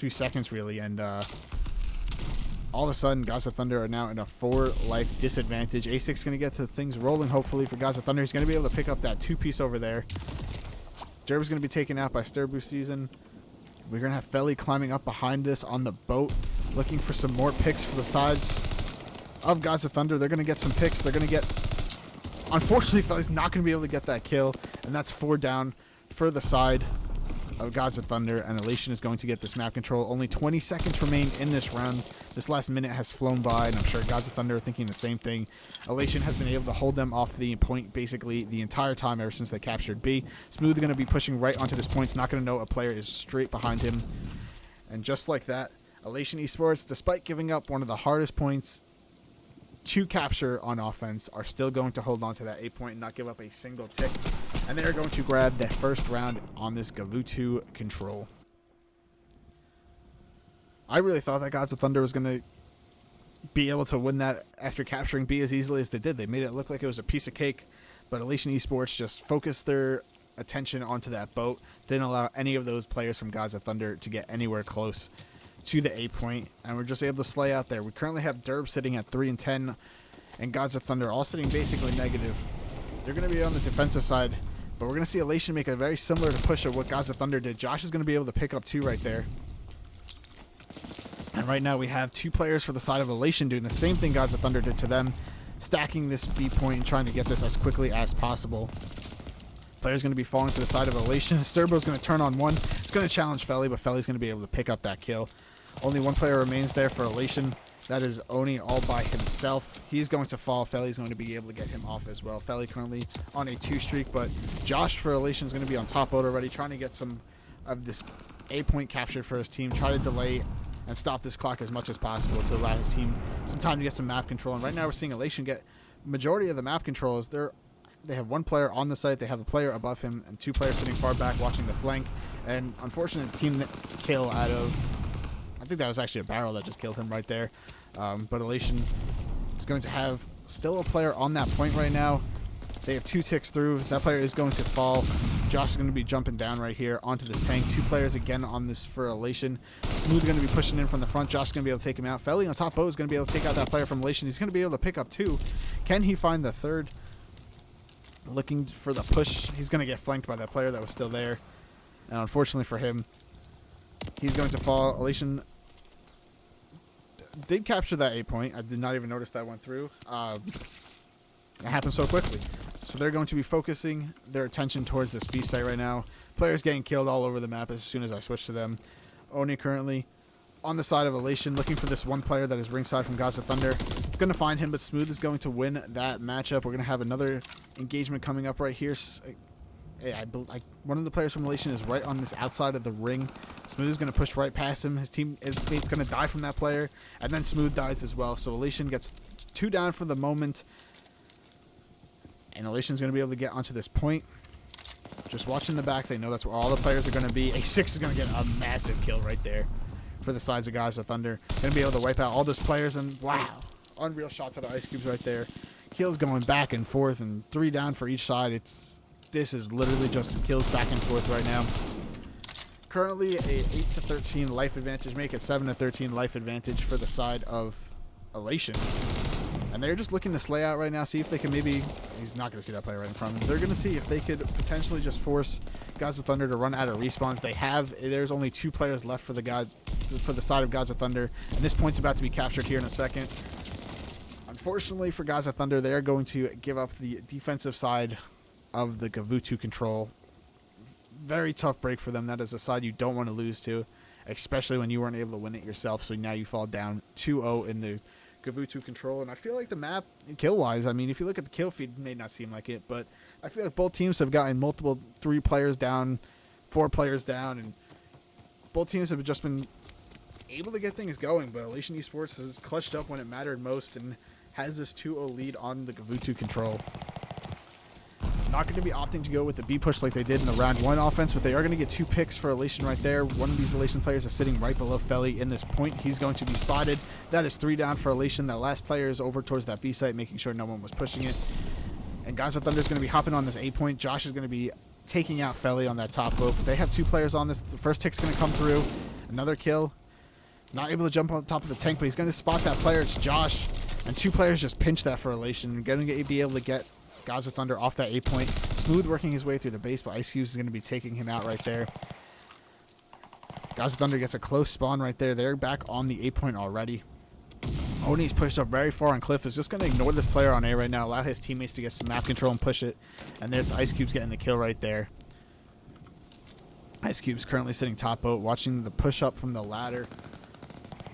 seconds, really. And all of a sudden, Gods of Thunder are now in a 4-life disadvantage. A6 is going to get the things rolling, hopefully, for Gods of Thunder. He's going to be able to pick up that 2-piece over there. Derb is going to be taken out by Sturbu Season. We're going to have Felly climbing up behind us on the boat, looking for some more picks for the sides of Gods of Thunder. They're going to get some picks. They're going to get... Unfortunately, Felly's not going to be able to get that kill, and that's 4 down for the side of Gods of Thunder, and Elation is going to get this map control. Only 20 seconds remain in this round. This last minute has flown by, and I'm sure Gods of Thunder are thinking the same thing. Elation has been able to hold them off the point basically the entire time ever since they captured B. Smooth going to be pushing right onto this point. He's not going to know a player is straight behind him. And just like that, Elation Esports, despite giving up one of the hardest points to capture on offense, are still going to hold on to that A point and not give up a single tick. And they are going to grab the first round on this Gavutu control. I really thought that Gods of Thunder was going to be able to win that after capturing B as easily as they did. They made it look like it was a piece of cake, but Elation Esports just focused their attention onto that boat, didn't allow any of those players from Gods of Thunder to get anywhere close to the A point, and we're just able to slay out there. We currently have Derb sitting at 3 and 10, and Gods of Thunder all sitting basically negative. They're going to be on the defensive side, but we're going to see Elation make a very similar to push of what Gods of Thunder did. Josh is going to be able to pick up 2 right there. And right now we have 2 players for the side of Elation doing the same thing Gods of Thunder did to them, stacking this B point and trying to get this as quickly as possible. Player's going to be falling to the side of Elation. Sturbo's going to turn on one. It's going to challenge Felly, but Felly's going to be able to pick up that kill. Only 1 player remains there for Elation. That is Oni all by himself. He's going to fall. Felly's going to be able to get him off as well. Felly currently on a 2 streak, but Josh for Elation is going to be on top boat already, trying to get some of this A point captured for his team, try to delay and stop this clock as much as possible to allow his team some time to get some map control. And right now we're seeing Elation get majority of the map controls. They have 1 player on the site, they have a player above him, and 2 players sitting far back watching the flank. And unfortunate team kill out of... I think that was actually a barrel that just killed him right there. But Elation is going to have still a player on that point right now. They have 2 ticks through. That player is going to fall. Josh is going to be jumping down right here onto this tank. 2 players again on this for Elation. Smooth going to be pushing in from the front. Josh is going to be able to take him out. Felly on top boat is going to be able to take out that player from Elation. He's going to be able to pick up 2. Can he find the third? Looking for the push. He's going to get flanked by that player that was still there. And unfortunately for him, he's going to fall. Elation did capture that 8 point. I did not even notice that went through. It happened so quickly. So they're going to be focusing their attention towards this B site right now. Players getting killed all over the map as soon as I switch to them. Oni currently on the side of Elation, looking for this one player that is ringside from Gods of Thunder. It's going to find him, but Smooth is going to win that matchup. We're going to have another engagement coming up right here. One of the players from Elation is right on this outside of the ring. Smooth is going to push right past him. His teammate's going to die from that player, and then Smooth dies as well. So Elation gets 2 down for the moment. And Elation's going to be able to get onto this point. Just watching the back, they know that's where all the players are going to be. A6 is going to get a massive kill right there for the sides of Gods of Thunder. Going to be able to wipe out all those players, and wow, unreal shots out of Ice Cubes right there. Kills going back and forth, and 3 down for each side. This is literally just kills back and forth right now. Currently a 8-13 life advantage, make it 7-13 life advantage for the side of Elation. And they're just looking to slay out right now, see if they can maybe... He's not going to see that player right in front of him. They're going to see if they could potentially just force Gods of Thunder to run out of respawns. There's only 2 players left for the side of Gods of Thunder, and this point's about to be captured here in a second. Unfortunately for Gods of Thunder, they're going to give up the defensive side of the Gavutu control. Very tough break for them. That is a side you don't want to lose to, especially when you weren't able to win it yourself. So now you fall down 2-0 in the Gavutu control. And I feel like the map, kill-wise, I mean, if you look at the kill feed, it may not seem like it, but I feel like both teams have gotten multiple 3 players down, 4 players down, and both teams have just been able to get things going. But Elation Esports has clutched up when it mattered most and has this 2-0 lead on the Gavutu control. Not going to be opting to go with the B push like they did in the round 1 offense, but they are going to get 2 picks for Elation right there. One of these Elation players is sitting right below Felly in this point. He's going to be spotted. That is 3 down for Elation. That last player is over towards that B site, making sure no one was pushing it. And Gods of Thunder is going to be hopping on this A point. Josh is going to be taking out Felly on that top rope. They have 2 players on this. The first tick's going to come through. Another kill. Not able to jump on top of the tank, but he's going to spot that player. It's Josh. And 2 players just pinch that for Elation. Going to be able to get Gods of Thunder off that A point. Smooth working his way through the base, but Ice Cubes is going to be taking him out right there. Gods of Thunder gets a close spawn right there. They're back on the A point already. Oni's pushed up very far, and Cliff is just going to ignore this player on A right now, allow his teammates to get some map control and push it. And there's Ice Cubes getting the kill right there. Ice Cubes currently sitting top boat, watching the push up from the ladder.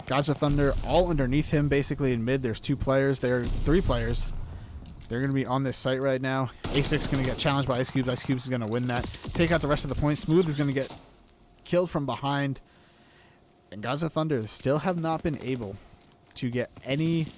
Gods of Thunder all underneath him, basically in mid. There's 2 players. There are 3 players. They're going to be on this site right now. A6 is going to get challenged by Ice Cubes. Ice Cubes is going to win that. Take out the rest of the points. Smooth is going to get killed from behind. And Gods of Thunder still have not been able to get any...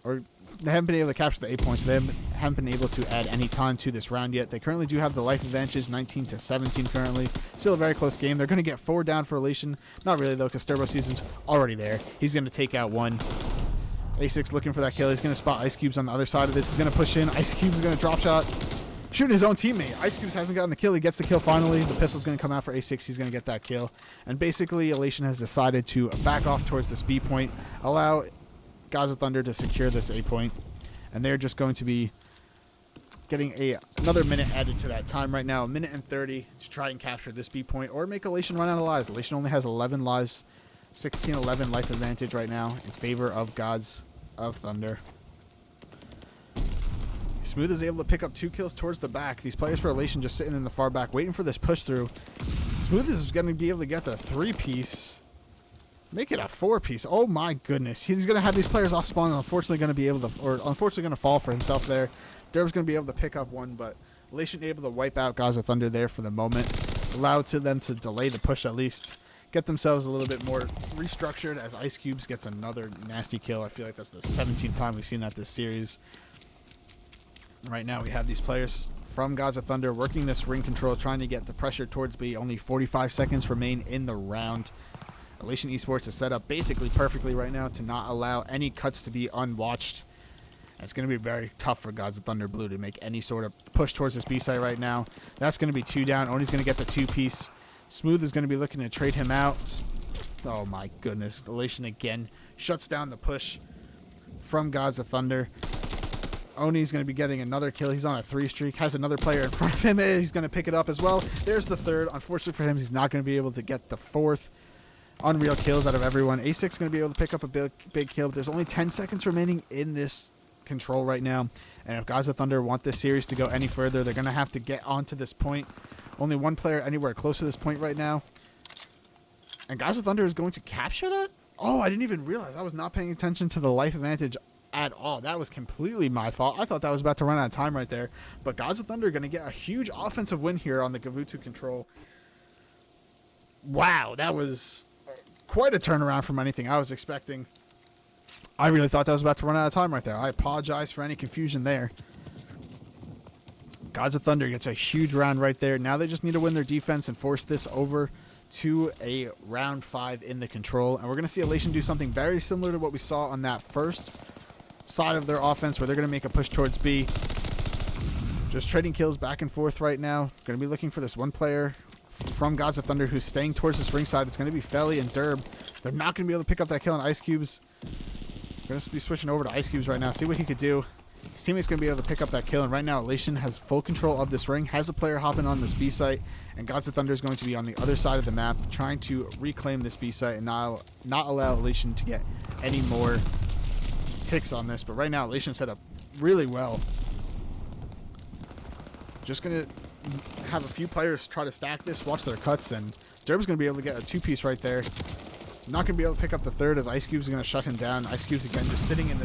Or they haven't been able to capture the 8 points. So they haven't been able to add any time to this round yet. They currently do have the life advantage, 19-17 currently. Still a very close game. They're going to get 4 down for Elation. Not really, though, because Turbo Season's already there. He's going to take out 1. A6 looking for that kill. He's going to spot Ice Cubes on the other side of this. He's going to push in. Ice Cubes is going to drop shot. Shooting his own teammate. Ice Cubes hasn't gotten the kill. He gets the kill finally. The pistol's going to come out for A6. He's going to get that kill. And basically, Elation has decided to back off towards this B point. Allow Gods of Thunder to secure this A point. And they're just going to be getting another minute added to that time right now. 1:30 to try and capture this B point. Or make Elation run out of lives. Elation only has 11 lives. 16-11 life advantage right now in favor of Gods of Thunder. Smooth is able to pick up 2 kills towards the back. These players for Elation just sitting in the far back, waiting for this push through. Smooth is going to be able to get the 3-piece. Make it a 4-piece. Oh my goodness. He's going to have these players off spawn and unfortunately going to be able to, or unfortunately going to fall for himself there. Derb's going to be able to pick up 1, but Elation able to wipe out Gods of Thunder there for the moment. Allowed to them to delay the push at least. Get themselves a little bit more restructured as Ice Cubes gets another nasty kill. I feel like that's the 17th time we've seen that this series. Right now we have these players from Gods of Thunder working this ring control, trying to get the pressure towards B. Only 45 seconds remain in the round. Elation Esports is set up basically perfectly right now to not allow any cuts to be unwatched. It's going to be very tough for Gods of Thunder Blue to make any sort of push towards this B site right now. That's going to be 2 down. Oni's going to get the 2-piece. Smooth is going to be looking to trade him out. Oh my goodness. Elation again shuts down the push from Gods of Thunder. Oni's going to be getting another kill. He's on a 3 streak. Has another player in front of him. He's going to pick it up as well. There's the 3rd. Unfortunately for him, he's not going to be able to get the 4th. Unreal kills out of everyone. A6 is going to be able to pick up a big kill. But there's only 10 seconds remaining in this control right now. And if Gods of Thunder want this series to go any further, they're going to have to get onto this point. Only one player anywhere close to this point right now. And Gods of Thunder is going to capture that? Oh, I didn't even realize. I was not paying attention to the life advantage at all. That was completely my fault. I thought that was about to run out of time right there. But Gods of Thunder are going to get a huge offensive win here on the Gavutu control. Wow, that was quite a turnaround from anything I was expecting. I really thought that was about to run out of time right there. I apologize for any confusion there. Gods of Thunder gets a huge round right there. Now they just need to win their defense and force this over to a round 5 in the control. And we're going to see Elation do something very similar to what we saw on that first side of their offense, where they're going to make a push towards B. Just trading kills back and forth right now. Going to be looking for this one player from Gods of Thunder who's staying towards this ring side. It's going to be Felly and Derb. They're not going to be able to pick up that kill on Ice Cubes. Going to be switching over to Ice Cubes right now. See what he could do. His teammate's going to be able to pick up that kill. And right now, Elation has full control of this ring. Has a player hopping on this B site. And Gods of Thunder is going to be on the other side of the map, trying to reclaim this B site and not allow Elation to get any more ticks on this. But right now, Elation set up really well. Just going to have a few players try to stack this, watch their cuts, and Derb's going to be able to get a 2-piece right there. Not going to be able to pick up the 3rd as Ice Cube's going to shut him down. Ice Cube's again just sitting in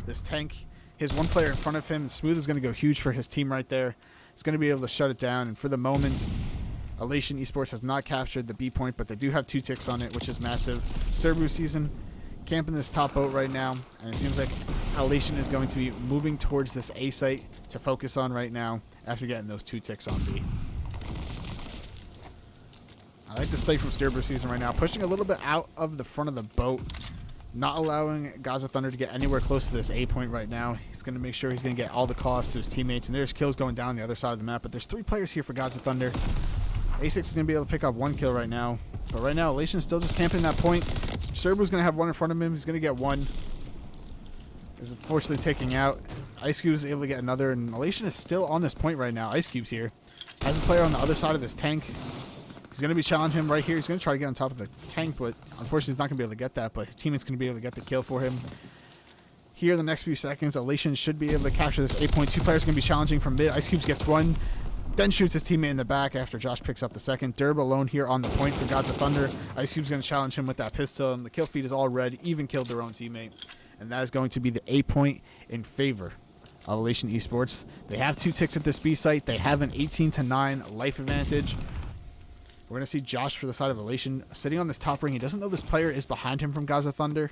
this tank. His one player in front of him, Smooth, is going to go huge for his team right there. He's going to be able to shut it down. And for the moment, Elation Esports has not captured the B point, but they do have 2 ticks on it, which is massive. Cerberus season camping this top boat right now, and it seems like Elation is going to be moving towards this A site to focus on right now after getting those 2 ticks on B. I like this play from Cerberus season right now, pushing a little bit out of the front of the boat, not allowing Gods of Thunder to get anywhere close to this A point right now. He's going to make sure he's going to get all the calls to his teammates, and there's kills going down the other side of the map, but there's 3 players here for Gods of Thunder. A6 is going to be able to pick up 1 kill right now, but right now Elation is still just camping that point. Cerberus going to have 1 in front of him. He's going to get 1. Is unfortunately taking out. Ice Cube is able to get another, and Elation is still on this point right now. Ice Cube's here. Has a player on the other side of this tank. He's going to be challenging him right here. He's going to try to get on top of the tank, but unfortunately he's not going to be able to get that, but his teammate's going to be able to get the kill for him. Here in the next few seconds, Elation should be able to capture this 8.2 players going to be challenging from mid. Ice Cubes gets 1, then shoots his teammate in the back after Josh picks up the 2nd. Derb alone here on the point for Gods of Thunder. Ice Cube's going to challenge him with that pistol, and the kill feed is all red, even killed their own teammate. And that is going to be the A point in favor of Elation Esports. They have 2 ticks at this B site. They have an 18-9 life advantage. We're going to see Josh for the side of Elation sitting on this top ring. He doesn't know this player is behind him from Gods of Thunder.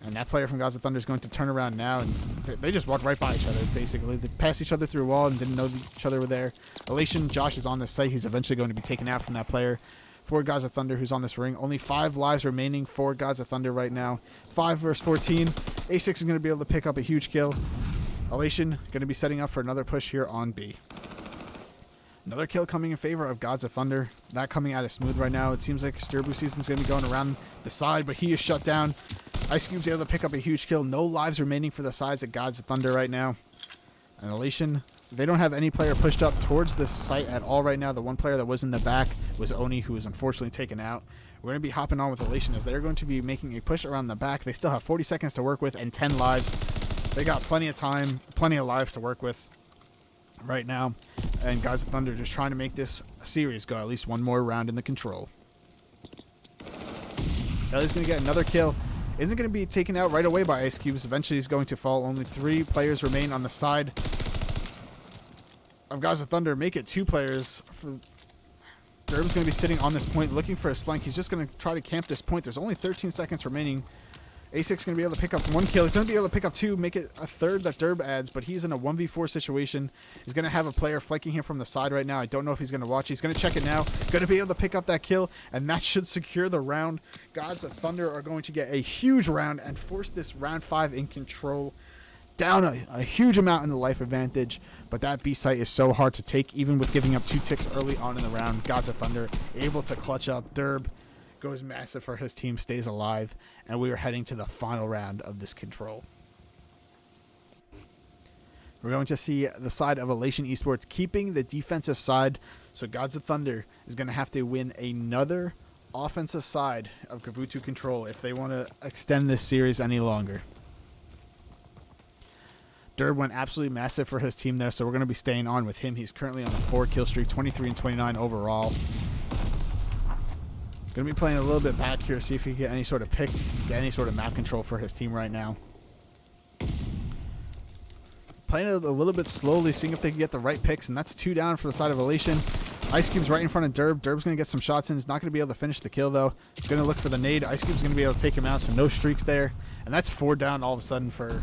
And that player from Gods of Thunder is going to turn around now. And they just walked right by each other, basically. They passed each other through a wall and didn't know each other were there. Elation, Josh is on this site. He's eventually going to be taken out from that player for Gods of Thunder who's on this ring. Only 5 lives remaining for Gods of Thunder right now. 5 versus 14. A6 is going to be able to pick up a huge kill. Elation going to be setting up for another push here on B. Another kill coming in favor of Gods of Thunder. That coming out of Smooth right now. It seems like Sturbu Season's going to be going around the side, but he is shut down. Ice Cube's able to pick up a huge kill. No lives remaining for the sides of Gods of Thunder right now. And Elation, they don't have any player pushed up towards this site at all right now. The one player that was in the back was Oni, who was unfortunately taken out. We're going to be hopping on with Elation as they're going to be making a push around the back. They still have 40 seconds to work with and 10 lives. They got plenty of time, plenty of lives to work with right now. And Gods of Thunder just trying to make this series go at least one more round in the control. Kelly's going to get another kill. Isn't going to be taken out right away by Ice Cubes. Eventually he's going to fall. Only 3 players remain on the side of Gods of Thunder. Make it 2 players. Derb's going to be sitting on this point looking for his flank. He's just going to try to camp this point. There's only 13 seconds remaining. A6 is going to be able to pick up 1 kill. He's going to be able to pick up 2, make it a 3rd that Derb adds, but he's in a 1v4 situation. He's going to have a player flanking him from the side right now. I don't know if he's going to watch. He's going to check it now. Going to be able to pick up that kill, and that should secure the round. Gods of Thunder are going to get a huge round and force this round 5 in control. down a huge amount in the life advantage, but that B site is so hard to take, even with giving up 2 ticks early on in the round. Gods of Thunder able to clutch up. Derb goes massive for his team, stays alive, and we are heading to the final round of this control. We're going to see the side of Elation Esports keeping the defensive side, so Gods of Thunder is going to have to win another offensive side of Kavutu Control if they want to extend this series any longer. Derb went absolutely massive for his team there, so we're going to be staying on with him. He's currently on a 4-kill streak, 23 and 29 overall. Going to be playing a little bit back here, see if he can get any sort of pick, get any sort of map control for his team right now. Playing it a little bit slowly, seeing if they can get the right picks, and that's 2 down for the side of Elation. Ice Cube's right in front of Derb. Derb's going to get some shots in. He's not going to be able to finish the kill, though. He's going to look for the nade. Ice Cube's going to be able to take him out, so no streaks there. And that's 4 down all of a sudden for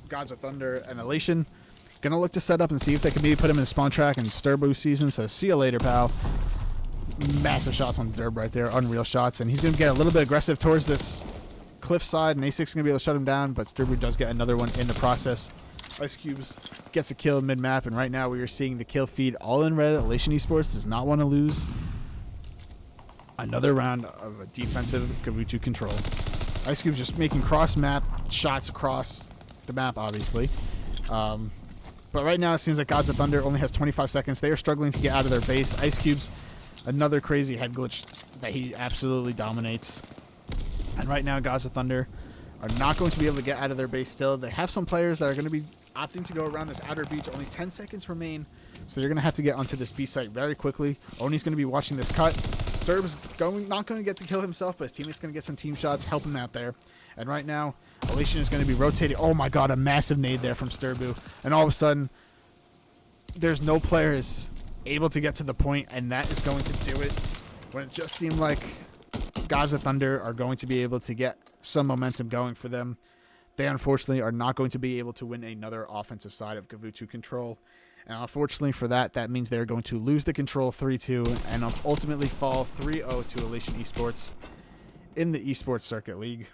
Gods of Thunder and Elation. Going to look to set up and see if they can maybe put him in a spawn track and Sturbo season. So see you later, pal. Massive shots on Derb right there. Unreal shots. And he's going to get a little bit aggressive towards this cliff side, and A6 is going to be able to shut him down, but Sturbo does get another one in the process. Ice Cubes gets a kill mid-map, and right now we are seeing the kill feed all in red. Elation Esports does not want to lose another round of a defensive Kavutu control. Ice Cubes just making cross-map shots across the map, obviously. But right now it seems like Gods of Thunder only has 25 seconds. They are struggling to get out of their base. Ice Cubes, another crazy head glitch that he absolutely dominates. And right now, Gods of Thunder are not going to be able to get out of their base still. They have some players that are going to be opting to go around this outer beach. Only 10 seconds remain, so they're going to have to get onto this B site very quickly. Oni's going to be watching this cut. Derb's not going to get the kill himself, but his teammate's going to get some team shots, help him out there. And right now, Elation is going to be rotating. Oh my god, a massive nade there from Sturbo. And all of a sudden, there's no players able to get to the point, and that is going to do it. When it just seemed like Gods of Thunder are going to be able to get some momentum going for them, they unfortunately are not going to be able to win another offensive side of Kavutu Control. And unfortunately for that, that means they're going to lose the control 3-2 and ultimately fall 3-0 to Elation Esports in the Esports Circuit League.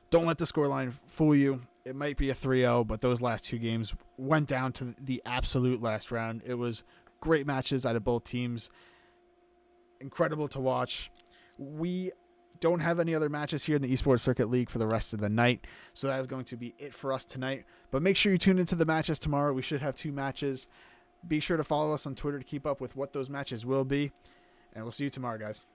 Don't let the scoreline fool you. It might be a 3-0, but those last 2 games went down to the absolute last round. It was great matches out of both teams. Incredible to watch. We don't have any other matches here in the Esports Circuit League for the rest of the night, so that is going to be it for us tonight. But make sure you tune into the matches tomorrow. We should have 2 matches. Be sure to follow us on Twitter to keep up with what those matches will be, and we'll see you tomorrow, guys.